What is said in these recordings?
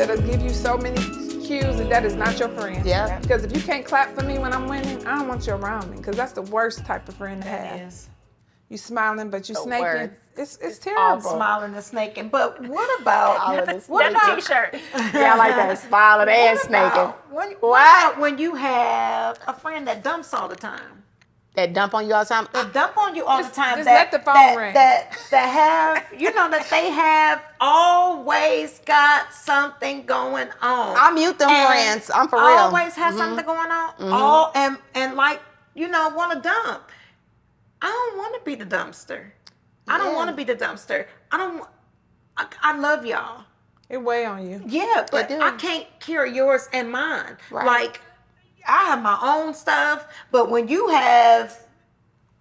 that'll give you so many cues that is not your friend. Yeah. Because if you can't clap for me when I'm winning, I don't want you around me. Because that's the worst type of friend to have. It is. You smiling, but you snaking. worst. It's All terrible. smiling and snaking. But what about That's That's a t-shirt. Yeah, I like that. Smiling and snaking. what about when you have a friend that dumps all the time? That dump on you all the time. That dump on you all the time. just that, let the phone that, ring. That have, that they have always got something going on. I mute them And friends. I'm for real. Always have something going on. All and like, want to dump. I don't want to be the dumpster. I don't want to be the dumpster. I love y'all. It weigh on you. Yeah, but do. I can't carry yours and mine. Right. Like, I have my own stuff, but when you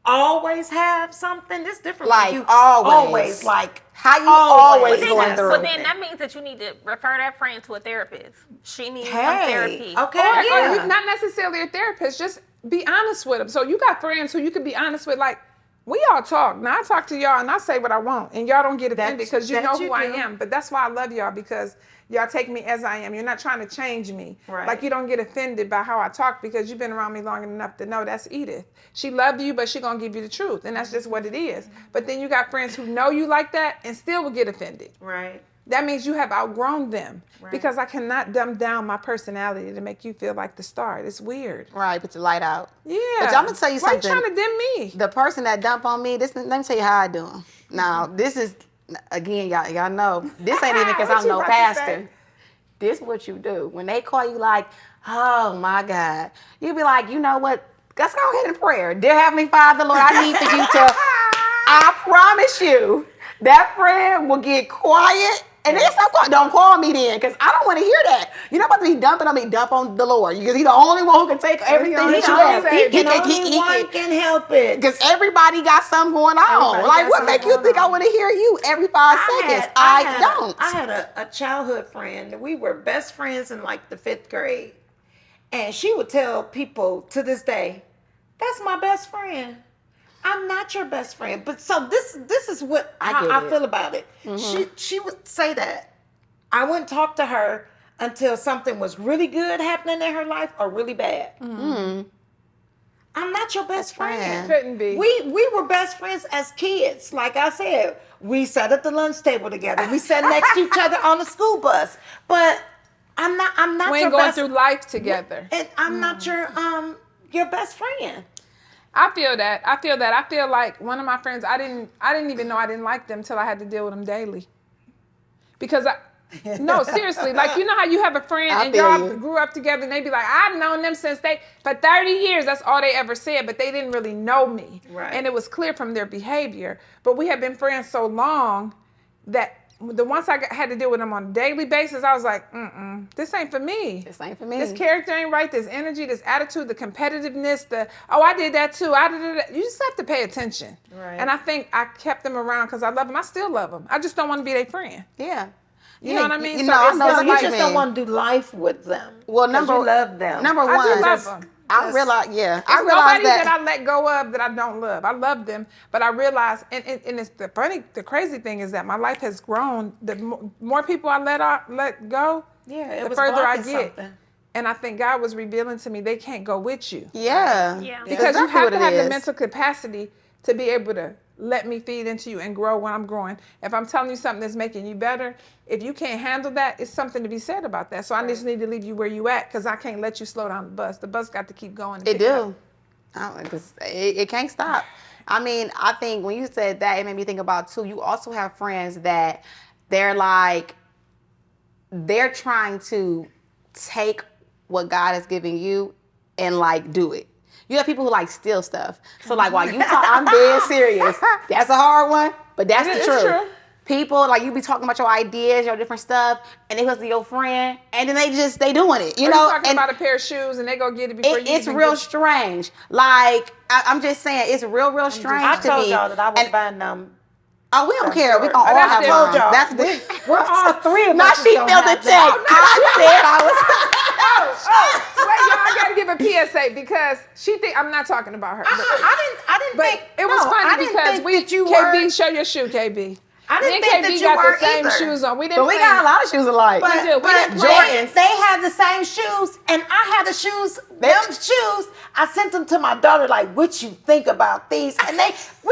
always have something, it's different. Like, when you always. like, How you always going But through. then that means that you need to refer that friend to a therapist. She needs some hey, therapy. okay, Or yeah. you, not necessarily a therapist, just be honest with them. So you got friends who you can be honest with, like, we all talk. Now I talk to y'all and I say what I want, and y'all don't get offended because you know who I am. But that's why I love y'all, because y'all take me as I am. You're not trying to change me. Right. Like, you don't get offended by how I talk because you've been around me long enough to know that's Edith. She loved you, but she gonna give you the truth, and that's just what it is. But then you got friends who know you like that and still will get offended. Right. That means you have outgrown them, because I cannot dumb down my personality to make you feel like the star. It's weird. Right, put your light out. Yeah. But I'm gonna tell you Why something. you trying to dim me? The person that dump on me, let me tell you how I do them. Now, this is, again, y'all know, this ain't even because What I'm you no about to pastor. say? This is what you do. When they call you like, oh my God, you be like, you know what? Let's go ahead in prayer. Dear Heavenly Father, Lord, I need for you to, I promise you, that friend will get quiet. And then don't call me then, because I don't want to hear that. You're not about to be dumping on me, dump on the Lord. Because he's the only one who can take everything that you have. Only one can help it. Because everybody got something going on. Everybody Like, got what something make you going think I on. want to hear you every 5 seconds? I don't. I had a childhood friend. We were best friends in like the 5th grade. And she would tell people to this day, that's my best friend. I'm not your best friend. But so this is what how I feel about it. She would say that. I wouldn't talk to her until something was really good happening in her life or really bad. I'm not your best friend. Couldn't be. We were best friends as kids. Like I said, we sat at the lunch table together. We sat next to each other on the school bus. But I'm not We your ain't going best through life together. and I'm not your best friend. I feel that. I feel like one of my friends, I didn't even know I didn't like them till I had to deal with them daily. Because no, seriously, like, you know how you have a friend and y'all grew up together and they be like, I've known them for 30 years. That's all they ever said, but they didn't really know me. Right. And it was clear from their behavior. But we have been friends so long that once I had to deal with them on a daily basis, I was like, this ain't for me. This ain't for me. This character ain't right. This energy, this attitude, the competitiveness, I did that too. I did that. You just have to pay attention. Right. And I think I kept them around because I love them. I still love them. I just don't want to be their friend. Yeah. You know what I mean? You So know, it's I know just what You you just mean. don't want to do life with them. Well, 'cause you love them. Number I one, do love them. I realize, yeah. I There's realize nobody that. that I let go of that I don't love. I love them, but I realize, and it's the crazy thing is that my life has grown. The more people I let go, Yeah, it the was further I blocking get. something. And I think God was revealing to me they can't go with you. Yeah. Yeah. Because you exactly have what to it have the is. mental capacity to be able to let me feed into you and grow when I'm growing. If I'm telling you something that's making you better, if you can't handle that, it's something to be said about that. So I just need to leave you where you at, because I can't let you slow down the bus. The bus got to keep going. It do. It can't stop. I mean, I think when you said that, it made me think about too, you also have friends that they're trying to take what God has given you and like do it. You have people who like steal stuff. So like while you talk, I'm dead serious. That's a hard one, but that's the It's truth. true. People, like, you be talking about your ideas, your different stuff, and they listen to your friend, and then they doing it, you Or know? you talking And about a pair of shoes and they go get it before you it's even real get it. strange. Like, I'm just saying, it's real strange I to told me. y'all that I was And- buying them. Oh, we don't care. We gonna all That's have different. fun. y'all. That's the. We're all three of Now us. she felt the check. I said I was. Wait, y'all, I gotta give a PSA because she think I'm not talking about her. I didn't But think it was no, funny I didn't because think we that you KB, were. show your shoe, KB. I Me didn't and think KB that you got were the same either. shoes on. We didn't But we plan got a lot of shoes alike. But, do. We but didn't Jordans. they had the same shoes, and I had the shoes. Them shoes, I sent them to my daughter. Like, what you think about these? And we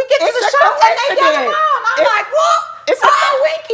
get to It's the a shop, and they got them coincidence. on. I'm It's- like, what? It's a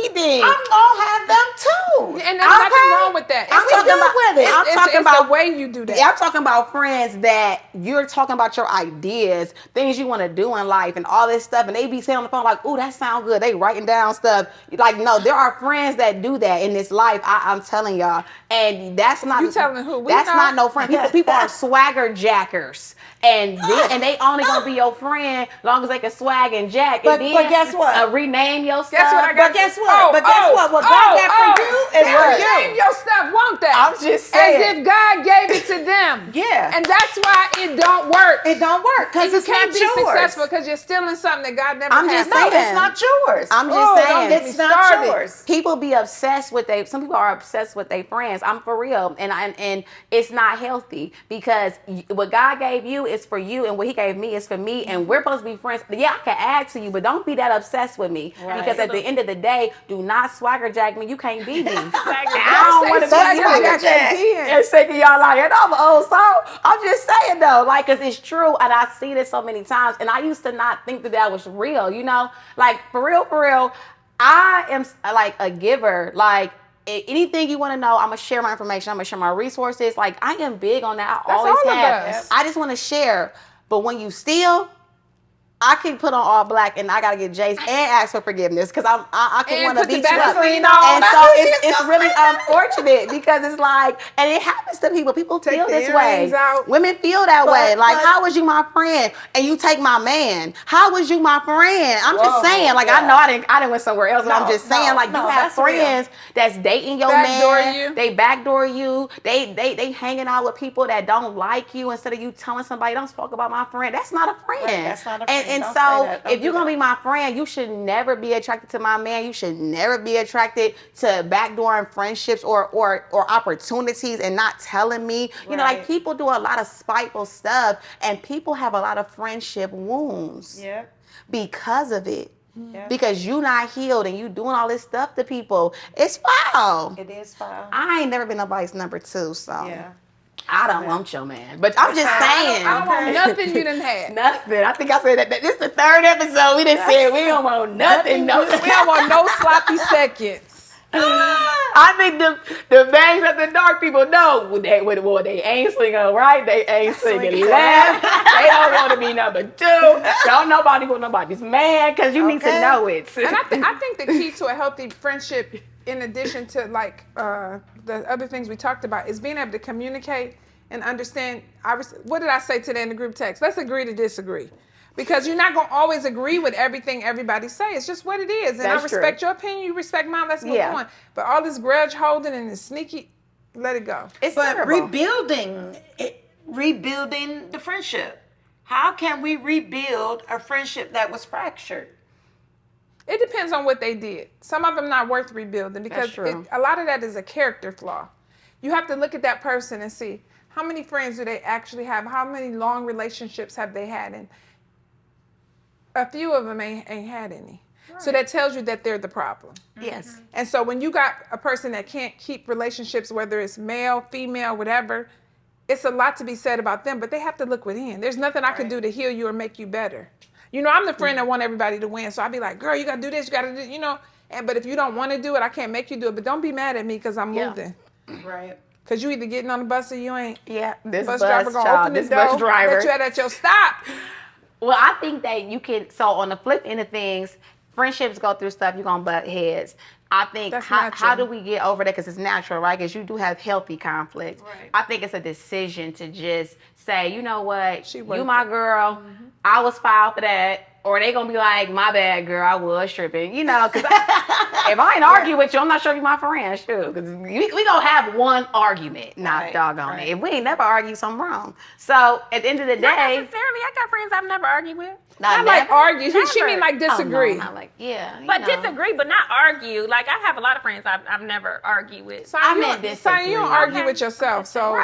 wiki thing. I'm gonna have them too. And there's nothing wrong with that. I'm It's talking good about with it. I'm talking it's about the way you do that. Yeah, I'm talking about friends that you're talking about your ideas, things you want to do in life, and all this stuff, and they be saying on the phone like, "Ooh, that sounds good." They writing down stuff. Like, no, there are friends that do that in this life. I'm telling y'all, and that's not You telling who? We that's know. not no friend. People are swagger jackers, and they only gonna be your friend long as they can swag and jack. But and then, guess what? Rename your stuff. Guess what I got? But guess what? But guess what? What God got for you is they'll for name you. your stuff, won't they? I'm just saying. As if God gave it to them. Yeah. And that's why it don't work. It don't work because You it's can't not be yours. successful because you're stealing something that God never I'm had. just No, saying. it's not yours. I'm just Oh, don't saying. get me It's not started. yours. People be obsessed with some people are obsessed with their friends. I'm for real. And it's not healthy because what God gave you is for you and what he gave me is for me and we're supposed to be friends. Yeah, I can add to you, but don't be that obsessed with me because at the end of the day, do not swagger jack me. You can't be me. I don't want to Say be swagger you. jack again. And shaking y'all like, and I'm an old soul. I'm just saying though, like, cause it's true, and I see this so many times, and I used to not think that was real, you know, like for real. I am like a giver, like. Anything you want to know, I'm gonna share my information. I'm gonna share my resources. Like I am big on that. I That's always all of have. us. I just want to share. But when you steal, I can put on all black and I gotta get Jace and ask for forgiveness because I can And want to put the beat you up. Vaseline on. And I so knew she was it's gonna really say that. unfortunate because it's like, and it happens to people. People Take feel the this way. earrings out. Women feel that But- way. Like, but- how was you my friend and you take my man? How was you my friend? I'm Whoa, just saying. Like, yeah. I know I didn't went somewhere else, but I'm No, just saying. no, Like, no, you have that's real. friends that's dating your Backdoor man. you. They backdoor you. They hanging out with people that don't like you instead of you telling somebody, don't spoke about my friend. That's not a friend. Right, that's not a friend. And Don't so say that. Don't if you're do gonna that. be my friend, you should never be attracted to my man. You should never be attracted to backdooring friendships or opportunities and not telling me. You know, like Right. people do a lot of spiteful stuff and people have a lot of friendship wounds Yeah. because of it. Yeah. Because you not healed and you doing all this stuff to people. It's foul. It is foul. I ain't never been nobody's number two, so Yeah. I don't want your man. But I'm just saying. I don't want nothing you done had. Nothing. I think I said that. This is the third episode. We done said we don't want nothing. No. We don't want no sloppy seconds. I think the bangs at the dark people know they ain't singing right. They ain't singing left. They don't want to be number two. Don't nobody want nobody's man because you need to Okay. know it. And I think the key to a healthy friendship, in addition to like the other things we talked about, is being able to communicate and understand. What did I say today in the group text? Let's agree to disagree. Because you're not going to always agree with everything everybody say. It's just what it is. And That's I respect true. your opinion. You respect mine. Let's move Yeah. on. But all this grudge holding and this sneaky, let it go. It's But terrible. rebuilding the friendship. How can we rebuild a friendship that was fractured? It depends on what they did. Some of them not worth rebuilding because true. a lot of that is a character flaw. You have to look at that person and see how many friends do they actually have? How many long relationships have they had? And a few of them ain't had any. So that tells you that they're the problem. Yes. And so when you got a person that can't keep relationships, whether it's male, female, whatever, it's a lot to be said about them, but they have to look within. There's nothing I can do to heal you or make you better. You know, I'm the friend that want everybody to win. So I'd be like, girl, you got to do this, you got to do, you know. But if you don't want to do it, I can't make you do it. But don't be mad at me because I'm Yeah. moving. Right. Because you either getting on the bus or you ain't. Yeah. This Bus bus driver going to child, open the this door, bus driver. let you at your stop. Well, I think that you can. So on the flip end of things, friendships go through stuff. You're gonna butt heads. I think That's how natural. do we get over that? Because it's natural, right? Because you do have healthy conflict. Right. I think it's a decision to just say, you know what, She you worth my it. girl. I was foul for that. Or they gonna be like, my bad, girl, I was tripping. You know, because if I ain't argue with you, I'm not sure you're my friend. Sure, because we gonna have one argument. Not Right, doggone right. it. If we ain't never argue, something wrong. So at the end of the Not day, necessarily. I got friends I've never argued with. Not like argue. She Never. mean like Oh, no, disagree. not like, yeah. you But know. disagree, but not argue. Like I have a lot of friends I've never argued with. Son, I you meant don't- son, you don't disagree. argue Okay. with yourself. So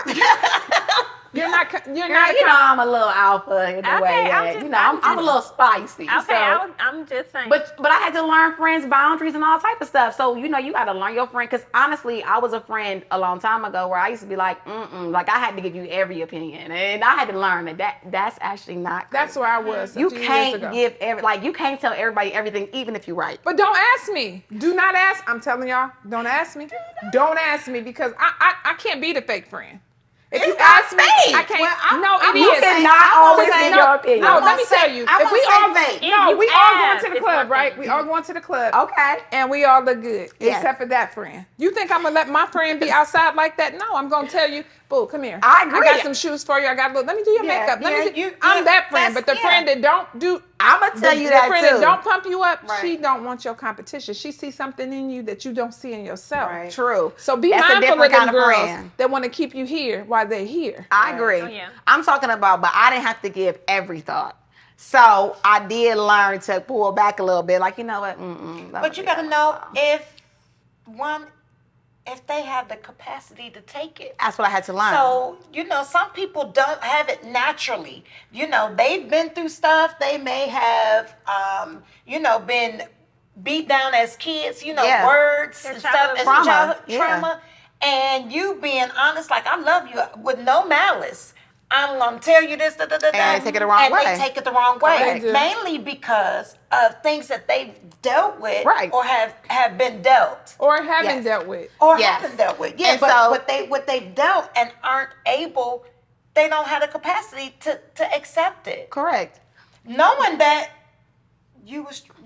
You're not. You're Girl, not. you know I'm a little alpha in the Okay, way I'm that, just- you know, I'm I'm a just- little spicy. Okay, So. I'm just saying. But I had to learn friends' boundaries and all type of stuff. So you know you got to learn your friend. Because honestly, I was a friend a long time ago where I used to be like, like I had to give you every opinion, and I had to learn that's actually not. That's great. where I was. You a few years can't ago. give you can't tell everybody everything, even if you're right. But don't ask me. Do not ask. I'm telling y'all, don't ask me. Don't ask me because I can't be the fake friend. If you It's not ask me, fake. I can't. Well, no, it You is. cannot I'm always gonna say- give your opinion. No, I'm let me gonna tell say- you. I'm If we gonna all say fake. no, If we you all going ask, to the it's club, one right? thing. We all going to the club. Okay. And we all look good, Yes. except for that friend. You think I'm gonna let my friend be outside like that? No, I'm gonna tell you, boo, come here. I agree. I got some shoes for you. I got a little. Let me do your Yeah, makeup. Let yeah, me. Do, you- I'm yeah, that friend, but the that's- friend yeah. that don't do. I'm gonna tell you the that friend too. that don't pump you up, she Right. don't want your competition. She sees something in you that you don't see in yourself. Right. True. So be That's a mindful of different them kind of girls friend. that want to keep you here while they're here. I agree. Oh, yeah. I'm talking about, but I didn't have to give every thought. So I did learn to pull back a little bit. Like, you know what? But you got to know if they have the capacity to take it. That's what I had to learn. So, some people don't have it naturally. They've been through stuff. They may have, been beat down as kids, Yeah. words Their and stuff childhood as trauma. childhood Yeah. trauma. And you being honest, like, I love you with no malice. I'm going to tell you this, And they take it the wrong and way. they take it the wrong way. They do. Mainly because of things that they've dealt with Right. or have been dealt. Or haven't Yes. dealt with. Or Yes. haven't dealt with. Yeah, And but so- what they've dealt and aren't able, they don't have the capacity to accept it. Correct. Knowing that you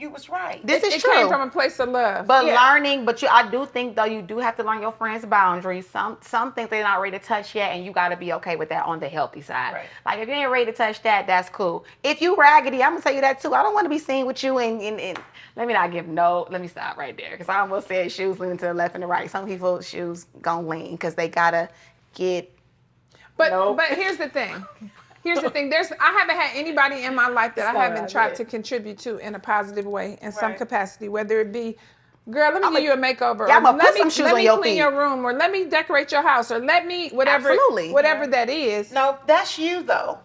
was right. This is It true. came from a place of love. But Yeah. learning, I do think though you do have to learn your friends' boundaries. Some things they're not ready to touch yet, and you got to be okay with that on the healthy side. Right. Like if you ain't ready to touch that, that's cool. If you raggedy, I'm gonna tell you that too. I don't want to be seen with you and let me not give no. Let me stop right there because I almost said shoes leaning to the left and the right. Some people's shoes gonna lean because they gotta get. But Nope. but here's the thing. Here's the thing. I haven't had anybody in my life that It's I not haven't right tried there. to contribute to in a positive way in some Right. capacity, whether it be, girl, let me give you a makeover. Yeah, or I'ma put let me, some shoes let on me your clean feet. your room, or let me decorate your house, or let me whatever Absolutely. whatever that is. No, that's you though.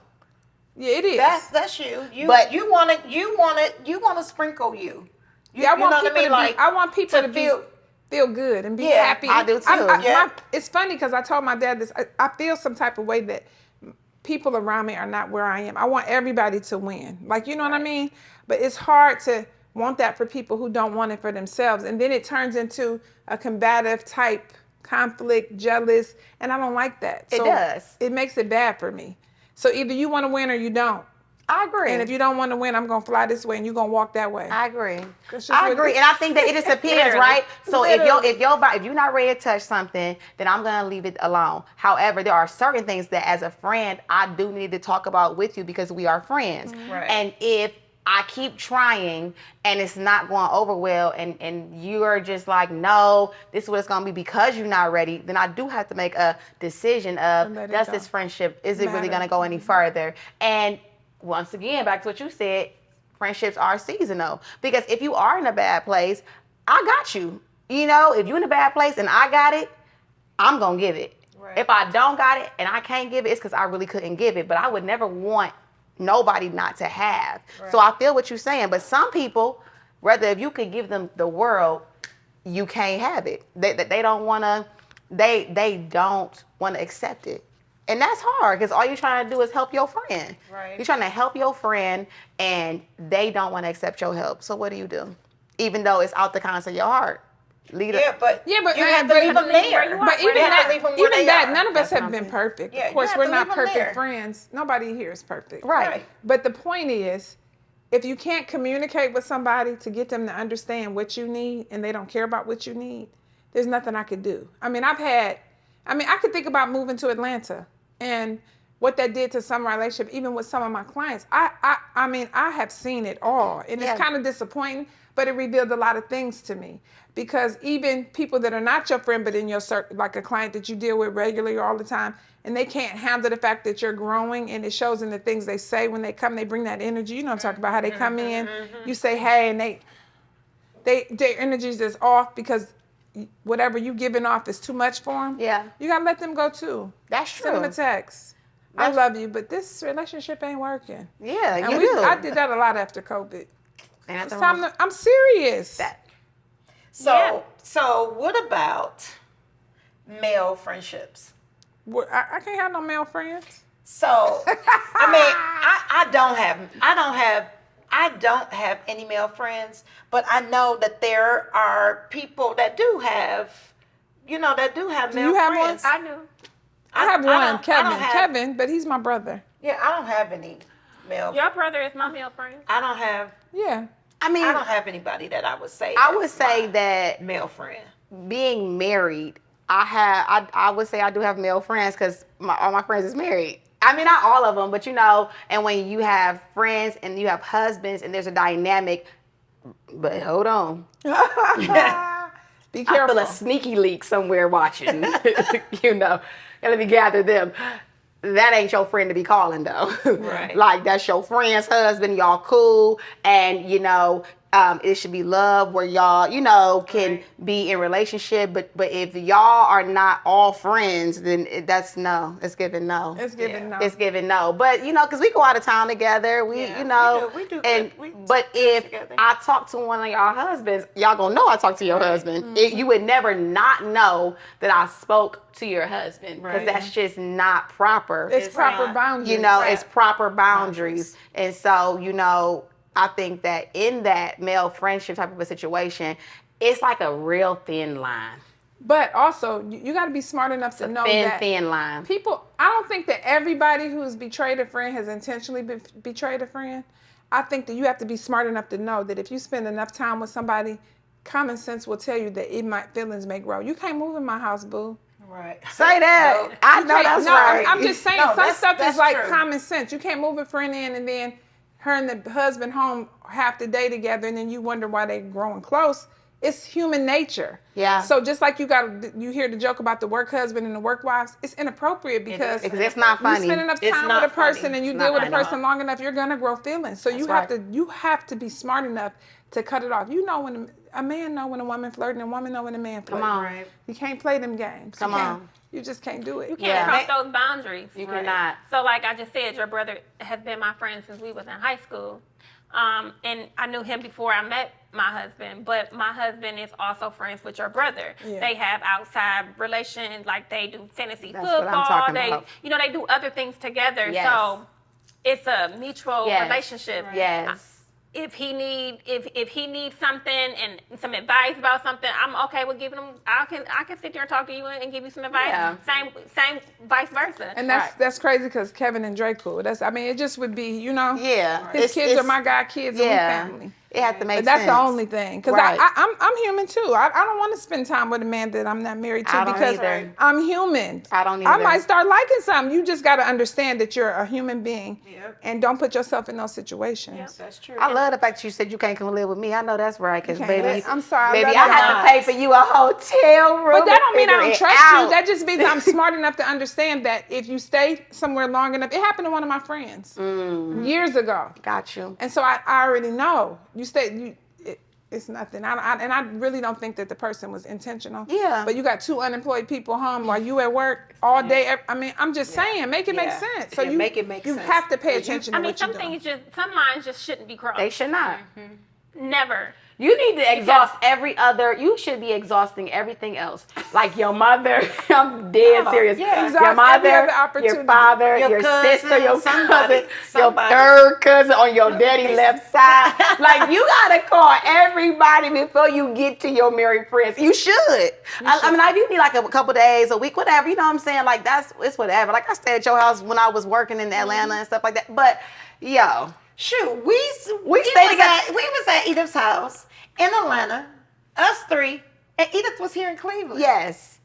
Yeah, it is. That's you. But- you want to sprinkle you. Yeah, I want know what people to Like, be. I want people to feel. feel good and be Yeah, happy. I do too. Yeah. It's funny because I told my dad this. I feel some type of way that people around me are not where I am. I want everybody to win. Like, you know what I mean? But it's hard to want that for people who don't want it for themselves. And then it turns into a combative type conflict, jealous, and I don't like that. It So does. It makes it bad for me. So either you want to win or you don't. I agree. And if you don't want to win, I'm going to fly this way and you're going to walk that way. I agree. That's just I what it agree, is. and I think that it just depends, Literally. right? So if Literally. you're not ready to touch something, then I'm gonna leave it alone. However, there are certain things that, as a friend, I do need to talk about with you because we are friends. Right. And if I keep trying and it's not going over well, and you're just like, no, this is what it's gonna be because you're not ready, then I do have to make a decision of And let it does go. this friendship, is it really Matter. gonna go any further? And once again, back to what you said, friendships are seasonal. Because if you are in a bad place, I got you. You know, if you're in a bad place and I got it, I'm going to give it. Right. If I don't got it and I can't give it, it's because I really couldn't give it. But I would never want nobody not to have. So I feel what you're saying. But some people, whether if you could give them the world, you can't have it. They don't want to, they don't want to accept it. And that's hard because all you're trying to do is help your friend. Right. You're trying to help your friend and they don't want to accept your help. So what do? Even though it's out the kindness of your heart. Lead Yeah, but Yeah, but you have to but- leave them there. But even You have to that, leave them where even they that, are. none of us That's what have I'm been saying. perfect. Yeah, Of you course, have we're to not leave 'em perfect there. friends. Nobody here is perfect. Right. But the point is, if you can't communicate with somebody to get them to understand what you need and they don't care about what you need, there's nothing I could do. I could think about moving to Atlanta and what that did to some relationship, even with some of my clients. I have seen it all, and Yeah. it's kind of disappointing, but it revealed a lot of things to me. Because even people that are not your friend, but in your circle, like a client that you deal with regularly or all the time, and they can't handle the fact that you're growing, and it shows in the things they say when they come. They bring that energy. You know, I'm talking about how they come in. You say, "Hey," and their energies is off because whatever you giving off is too much for them. Yeah. You gotta let them go too. That's true. Send them a text. I love you, but this relationship ain't working. Yeah, And you do. I did that a lot after COVID. Ain't It's nothing time wrong to, I'm serious. with that. So what about male friendships? I can't have no male friends. So I mean, I don't have any male friends, but I know that there are people that do have, that do have male you have one? friends. I do. I have I one, don't Kevin. have- Kevin, but he's my brother. Yeah, I don't have any male. Your brother is my male friend. I don't have. Yeah. I mean, I don't have anybody that I would say. I would that's say my that male friend. being married, I would say I do have male friends because all my friends is married. I mean, not all of them, but and when you have friends and you have husbands and there's a dynamic, but hold on. Be I careful. feel a sneaky leak somewhere watching, and let me gather them. That ain't your friend to be calling though. Right. Like that's your friend's husband, y'all cool, and it should be love where y'all, can Right. be in relationship. But if y'all are not all friends, then that's no. It's given no. It's giving no. It's given no. But because we go out of town together, we we do and good. We but if together. I talk to one of y'all husbands, y'all gonna know I talk to your husband. You would never not know that I spoke to your husband because Right. that's just not proper. It's It's proper not. boundaries. It's proper boundaries. And so, I think that in that male friendship type of a situation, it's like a real thin line. But also, you got to be smart enough to know that Thin line. people, I don't think that everybody who's betrayed a friend has intentionally betrayed a friend. I think that you have to be smart enough to know that if you spend enough time with somebody, common sense will tell you that feelings may grow. You can't move in my house, boo. Right. Say that. No. I know that's No, right. I'm just saying, No, some that's- stuff that's is like true. common sense. You can't move a friend in and then her and the husband home half the day together and then you wonder why they growing close. It's human nature. Yeah. So just like you hear the joke about the work husband and the work wives, it's inappropriate because Because it's not you funny. spend enough It's time not with a person funny. and you It's deal not with a funny. person long enough, you're gonna grow feelings. So you have to be smart enough to cut it off. You know when a man know when a woman flirting, and a woman know when a man flirting. Come on. Right. You can't play them games. Come you can't- on. You just can't do it. You can't cross those boundaries. You cannot. So like I just said, your brother has been my friend since we was in high school. And I knew him before I met my husband, but my husband is also friends with your brother. Yeah. They have outside relations, like they do fantasy That's what I'm football. talking They about. they do other things together. Yes. So it's a mutual Yes. relationship. Yes. If he needs something and some advice about something, I'm okay with giving him. I can sit there and talk to you and give you some advice. Yeah. Same vice versa. And that's crazy because Kevin and Drake cool. It just would be, Yeah. his kids are my god kids Yeah. and we family. It had to make But that's sense. the only thing. Because Right. I'm human too. I don't want to spend time with a man that I'm not married to I don't because either. I'm human. I don't I either. might start liking something. You just got to understand that you're a human being Yep. and don't put yourself in those situations. That's true. I love the fact that you said you can't come live with me. I know that's right, because Can't baby, let- I'm sorry. baby, love I you have guys. to pay for you a hotel room. But that don't mean I to don't figure it trust you. out. That just means I'm smart enough to understand that if you stay somewhere long enough, it happened to one of my friends years ago. Got you. And so I already know it's nothing. And I really don't think that the person was intentional. Yeah. But you got two unemployed people home while you at work all day. I'm just saying, make it make Yeah. sense. So Yeah, you make it make you sense. have to pay But you- attention I to mean, what you're some doing. things some lines just shouldn't be crossed. They should not. Never. You need to exhaust you should be exhausting everything else. Like your mother, I'm dead serious. yeah. Exhaust Your every mother, other opportunity. your father, Your your cousin, sister, your somebody. cousin, your third cousin on your daddy left side. Like you gotta call everybody before you get to your married friends. You should. I mean, if you need like a couple days, a week, whatever, you know what I'm saying? Like it's whatever. Like I stayed at your house when I was working in Atlanta and stuff like that. But yo. Shoot, we stayed together. We was at Edith's house in Atlanta, us three, and Edith was here in Cleveland. Yes.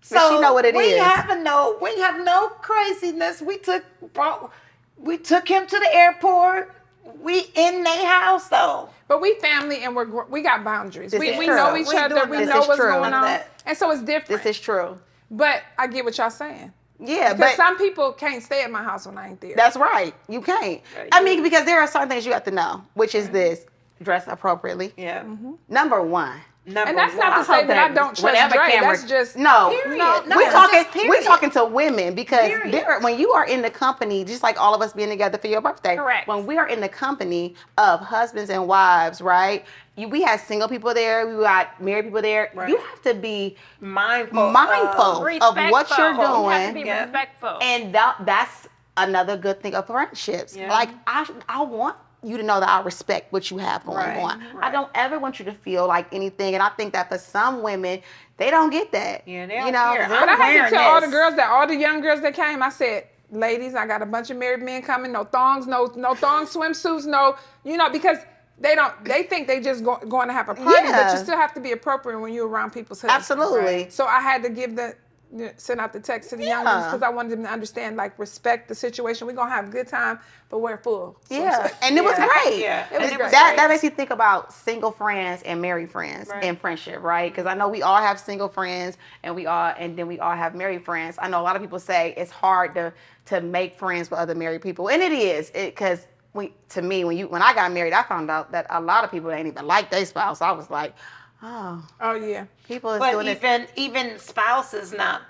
But she know what it we is. have no craziness. We took him to the airport. We in their house though. But we family and we got boundaries. This We is know true. each We other. doing We this. know This is what's true. going None of on. that. And so it's different. This is true. But I get what y'all saying. Yeah, Because but some people can't stay at my house when I ain't there. that's right. You can't. I mean, because there are certain things you have to know, which is this: dress appropriately. Yeah. Mm-hmm. Number one, Number And that's not one. to say that I don't trust whatever Dre. camera- That's just no. Period. No, No, we're it's talking. just We're period. talking to women because Period. when you are in the company, just like all of us being together for your birthday. Correct. When we are in the company of husbands and wives, right? We have single people there. We got married people there. Right. You have to be mindful of what you're You have to doing, be Yeah. respectful. and that's another good thing of friendships. Yeah. Like I want you to know that I respect what you have going Right, on. I right. don't ever want you to feel like anything. And I think that for some women, they don't get that. Yeah, they you don't know, care. But I had to wearing tell all the this. girls all the young girls that came, I said, ladies, I got a bunch of married men coming, no thongs, no thong swimsuits, because they think they just going to have a party, but Yeah. you still have to be appropriate when you're around people's husbands. Absolutely. So I had to send out the text to the young ones because I wanted them to understand, like, respect the situation. We're going to have a good time, but we're full. Yeah, and it was Yeah. great. Yeah. It was And great. That makes you think about single friends and married friends Right. and friendship, right? Because I know we all have single friends and then we all have married friends. I know a lot of people say it's hard to make friends with other married people, and it is because when I got married, I found out that a lot of people ain't even like their spouse. I was like, oh, Oh, yeah. people is But doing this. even spouses not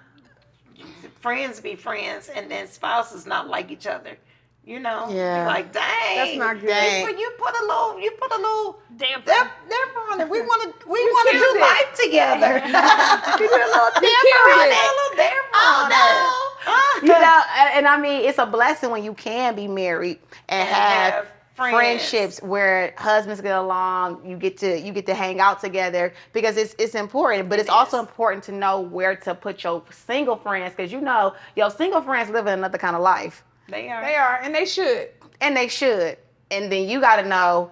friends be friends, and then spouses not like each other. You know, Yeah. You're like, dang, That's not good. Dang. But you put a little Damn. damper on it. We want to killed do it. life together. You put a little damper killed on it. it. A little damper on it. You know, and I mean, it's a blessing when you can be married and have have friends. friendships where husbands get along. You get to hang out together because it's important. But it's also important to know where to put your single friends because your single friends live in another kind of life, They are. They are, and they should. and they should. And then you got to know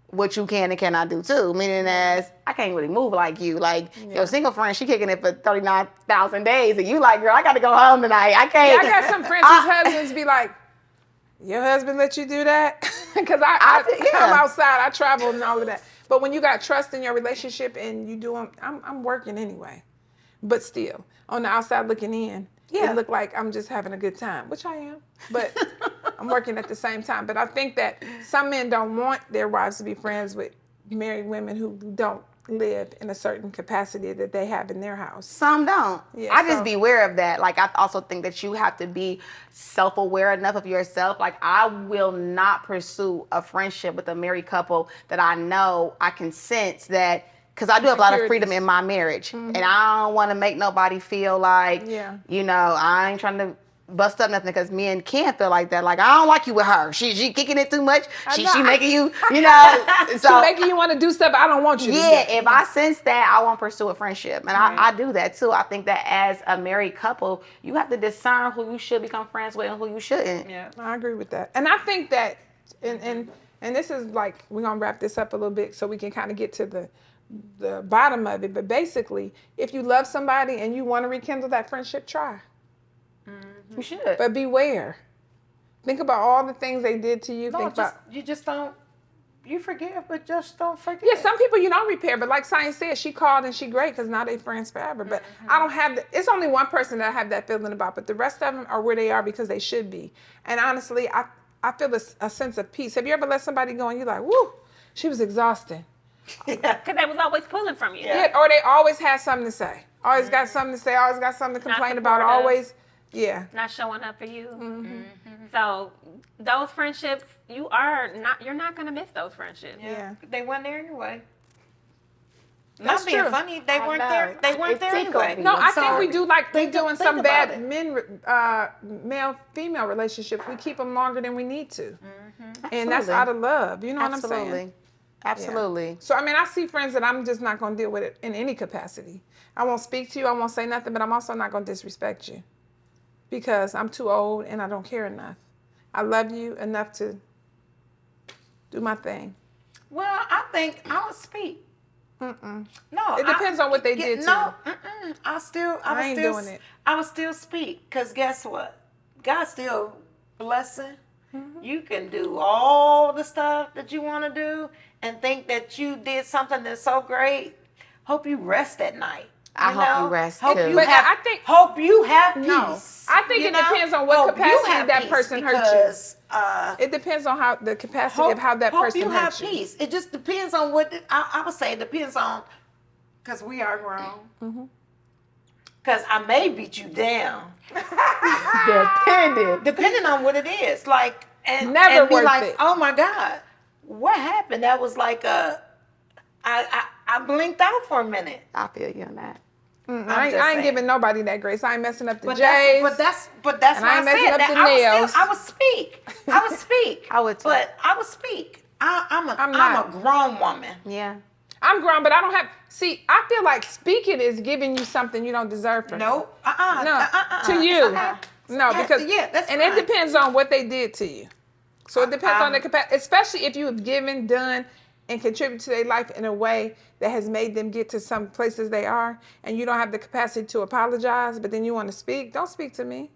what you can and cannot do too. Meaning as I can't really move like you. Like your single friend, she kicking it for 39,000 days, and you like, girl, I got to go home tonight. I Yeah, can't. I got some friends whose husbands be like, your husband let you do that? Because I come outside, I travel and all of that. But when you got trust in your relationship and you do them, I'm working anyway. But still, on the outside looking in, it look like I'm just having a good time, which I am. But I'm working at the same time. But I think that some men don't want their wives to be friends with married women who don't live in a certain capacity that they have in their house. Some don't. Yeah, I just so- be aware of that. Like I also think that you have to be self-aware enough of yourself. Like I will not pursue a friendship with a married couple that I know I can sense that because I do have a lot of freedom in my marriage, and I don't want to make nobody feel like, I ain't trying to bust up nothing because me and Ken feel like that. Like I don't like you with her. She kicking it too much. She making you, So making you want to do stuff I don't want you to do. Yeah, if I sense that, I won't pursue a friendship. And I do that too. I think that as a married couple, you have to discern who you should become friends with and who you shouldn't. Yeah. I agree with that. And I think that, and this is like, we're going to wrap this up a little bit so we can kind of get to the bottom of it. But basically, if you love somebody and you want to rekindle that friendship, try. You should. But beware. Think about all the things they did to you. No, Think about. you just don't. You forgive, but just don't forget. Yeah, some people you don't repair, but like Science said, she called and she great because now they friends forever. But I don't have it's only one person that I have that feeling about, but the rest of them are where they are because they should be. And honestly, I feel a sense of peace. Have you ever let somebody go and you're like, woo, she was exhausting. Because they was always pulling from you. Yeah, or they always had something to say. Always got something to say, always got something to complain about, supportive. always, yeah. Not showing up for you. So those friendships, you're not gonna miss those friendships. Yeah. They weren't there anyway. That's Not being true. funny, they I weren't know. there. They weren't It there tickled anyway. me. No, I I'm think we sorry. do like we doing some think bad about men, male-female relationships. We keep them longer than we need to. And Absolutely. that's out of love. You know what I'm saying? Absolutely. Absolutely. So, I mean, I see friends that I'm just not going to deal with it in any capacity. I won't speak to you. I won't say nothing, but I'm also not going to disrespect you because I'm too old and I don't care enough. I love you enough to do my thing. Well, I think I would speak. No, It depends on what they did to no, you. I I ain't doing it. I would still speak because guess what? God's still blessing. You can do all the stuff that you want to do and think that you did something that's so great. Hope you rest at night. I hope you rest, hope too. You But have, I think- hope you have peace. No. I think you it know? depends on what Hope you capacity have that peace person hurt you. because, It depends on how the capacity of how that hope person you hurt have you. peace. It just depends on what I would say. It depends on Because we are grown. Mm-hmm. Because I may beat you down. Depending. On what it is. Like, and Never be worth like, it. oh my God, what happened? That was like I blinked out for a minute. I feel you on that. I ain't saying. giving nobody that grace. I ain't messing up the But J's. that's And why I I ain't messing said up that. the nails. I would speak. I would too. But I would speak. I'm not. a grown woman. Yeah. I'm grown, but I don't have. See, I feel like speaking is giving you something you don't deserve from me. No. To you. Okay. No, because that's and fine. it depends on what they did to you. So it depends on the capacity, especially if you have given, done, and contributed to their life in a way that has made them get to some places they are, and you don't have the capacity to apologize, but then you want to speak. Don't speak to me.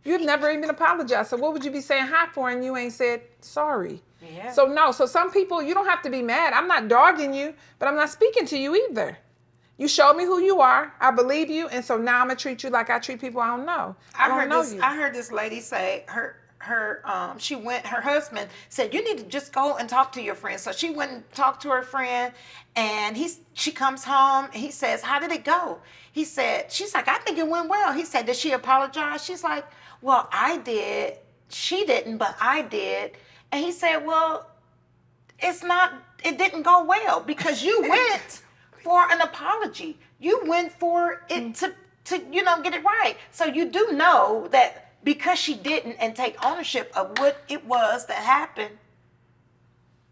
You've never even apologized. So what would you be saying hi for and you ain't said sorry? Yeah. So no. So some people, you don't have to be mad. I'm not dogging you, but I'm not speaking to you either. You showed me who you are. I believe you, and so now I'm gonna treat you like I treat people I don't know. I don't know you. I heard this lady say her husband said you need to just go and talk to your friend. So she went and talked to her friend, and she comes home. He says, how did it go? She's like, I think it went well. He said, did she apologize? She's like, well, I did. She didn't, but I did. And he said, well, it didn't go well because you went for an apology. You went for it to get it right. So you do know that because she didn't and take ownership of what it was that happened,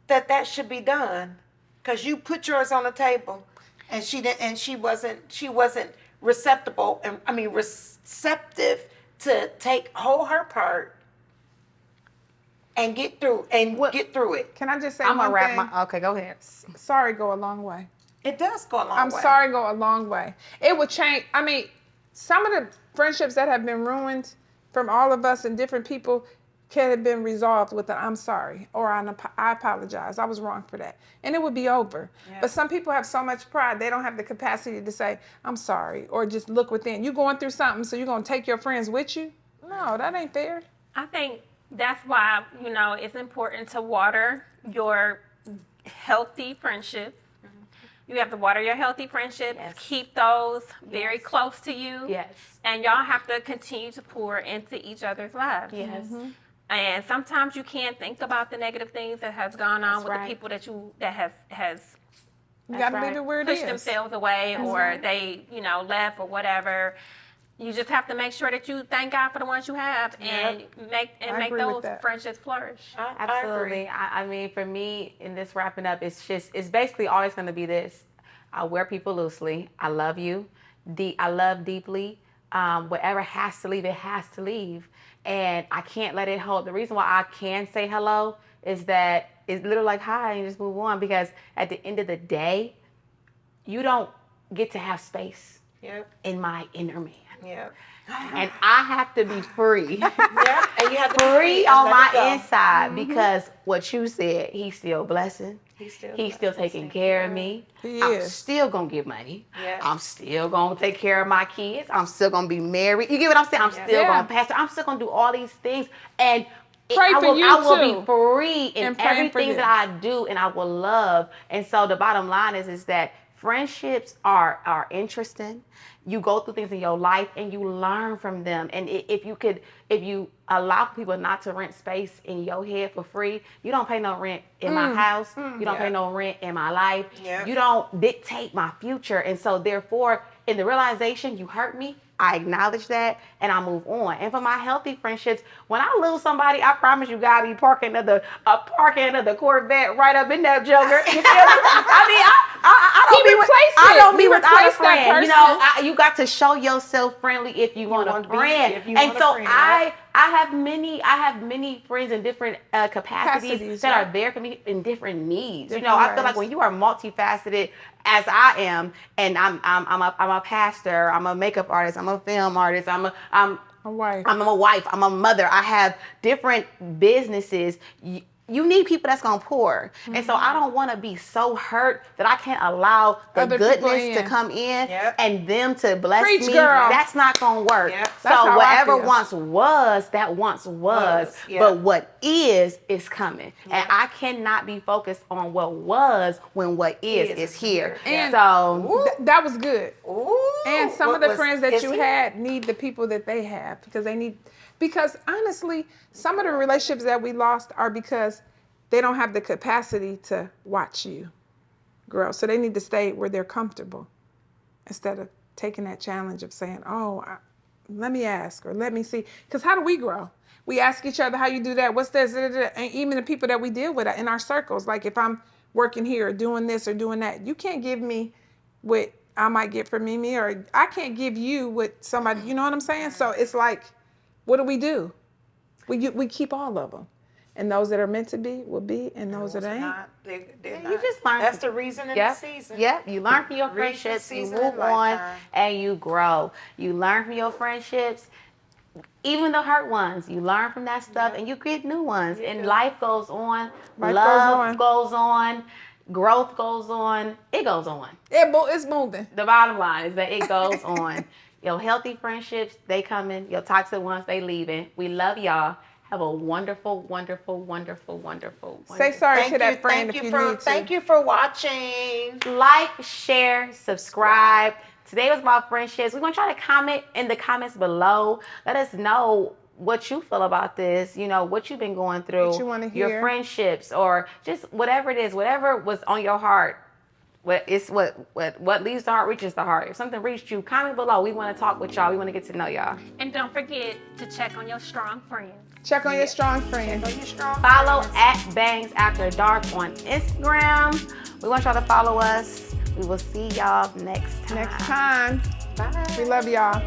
that should be done. Because you put yours on the table and she didn't, and she wasn't receptive to hold her part and get through it. Can I just say I'm one gonna wrap thing? okay, go ahead. Sorry go a long way. It does go a long way. I'm sorry go a long way. It would change. I mean, some of the friendships that have been ruined from all of us and different people can have been resolved with an I'm sorry or I apologize. I was wrong for that. And it would be over. Yeah. But some people have so much pride, they don't have the capacity to say, I'm sorry, or just look within. You going through something, so you're going to take your friends with you? No, that ain't fair. I think that's why, it's important to water your healthy friendships. You have to water your healthy friendships, Yes. keep those very close to you. Yes. And y'all have to continue to pour into each other's lives. Yes. And sometimes you can't think about the negative things that has gone on That's with right. the people that has You got to right. leave it where it pushed is. themselves away or they, left or whatever. You just have to make sure that you thank God for the ones you have and make I agree with those that. friendships flourish. Absolutely. I mean, for me, in this wrapping up, it's basically always going to be this. I wear people loosely. I love you. I love deeply. Whatever has to leave, it has to leave. And I can't let it hold. The reason why I can say hello is that it's literally like hi and just move on, because at the end of the day, you don't get to have space in my inner man. Yeah. And I have to be free. Yeah. And you have to be Free and on let my it go. inside, because what you said, he's still blessing. He's still taking care of me. He I'm is. still gonna get money. Yeah. I'm still gonna take care of my kids. I'm still gonna be married. You get what I'm saying? I'm still Yeah. gonna pastor. I'm still gonna do all these things. And Pray I for will, you, I will too. be free in And praying for everything you. that I do, and I will love. And so the bottom line is that friendships are interesting. You go through things in your life and you learn from them. And if you allow people not to rent space in your head for free, you don't pay no rent in my house. You don't pay no rent in my life. Yeah. You don't dictate my future. And so therefore, in the realization you hurt me, I acknowledge that and I move on. And for my healthy friendships, when I lose somebody, I promise you, God, be parking another Corvette right up in that joker. You feel me? I mean, I don't be without a replaced that friend. You person. know, you got to show yourself friendly if you want a friend. if you And want a so friend, I have many friends in different capacities Capacities, that yeah. are there for me in different needs. Different you know, I feel ways. like when you are multifaceted, as I am, and I'm a pastor, I'm a makeup artist, I'm a film artist, I'm a wife. I'm a wife, I'm a mother. I have different businesses. You need people that's gonna pour. And so I don't wanna be so hurt that I can't allow the Other people goodness to in. come in Yep. and them to bless Preach, me. girl. That's not gonna work. Yep. That's how So I whatever feel. once was, that once was. Yeah. But what is coming. And I cannot be focused on what was when what is here. And So that was good. Ooh, And some of what the friends that is you he? had need the people that they have because honestly, some of the relationships that we lost are because they don't have the capacity to watch you grow. So they need to stay where they're comfortable instead of taking that challenge of saying, let me ask or let me see. Because how do we grow? We ask each other how you do that. What's this? And even the people that we deal with in our circles, like if I'm working here or doing this or doing that, you can't give me what I might get from Mimi, or I can't give you what somebody, you know what I'm saying? So it's like, what do? We keep all of them. And those that are meant to be will be, and those that ain't. They're you not. just learn. That's the reason in the season. Yep. You learn from your Reason, friendships, you season, move and on, lifetime. and you grow. You learn from your friendships, even the hurt ones. You learn from that stuff, and you get new ones. And life goes on. Life Love goes on. goes on. Growth goes on. It goes on. It's moving. The bottom line is that it goes on. Your healthy friendships, they coming. Your toxic ones, they leaving. We love y'all. Have a wonderful, wonderful, wonderful, wonderful. Say sorry Thank to that friend thank if you you for need to. thank you for watching. Like, share, subscribe. Today was about friendships. We're going to try to comment in the comments below. Let us know what you feel about this, what you've been going through, What you wanna your hear. friendships, or just whatever it is, whatever was on your heart. What leaves the heart reaches the heart. If something reached you, comment below. We want to talk with y'all. We want to get to know y'all. And don't forget to check on your strong friends. Check on your strong friend. Are you strong? Follow at Bangs After Dark on Instagram. We want y'all to follow us. We will see y'all next time. Next time. Bye. We love y'all.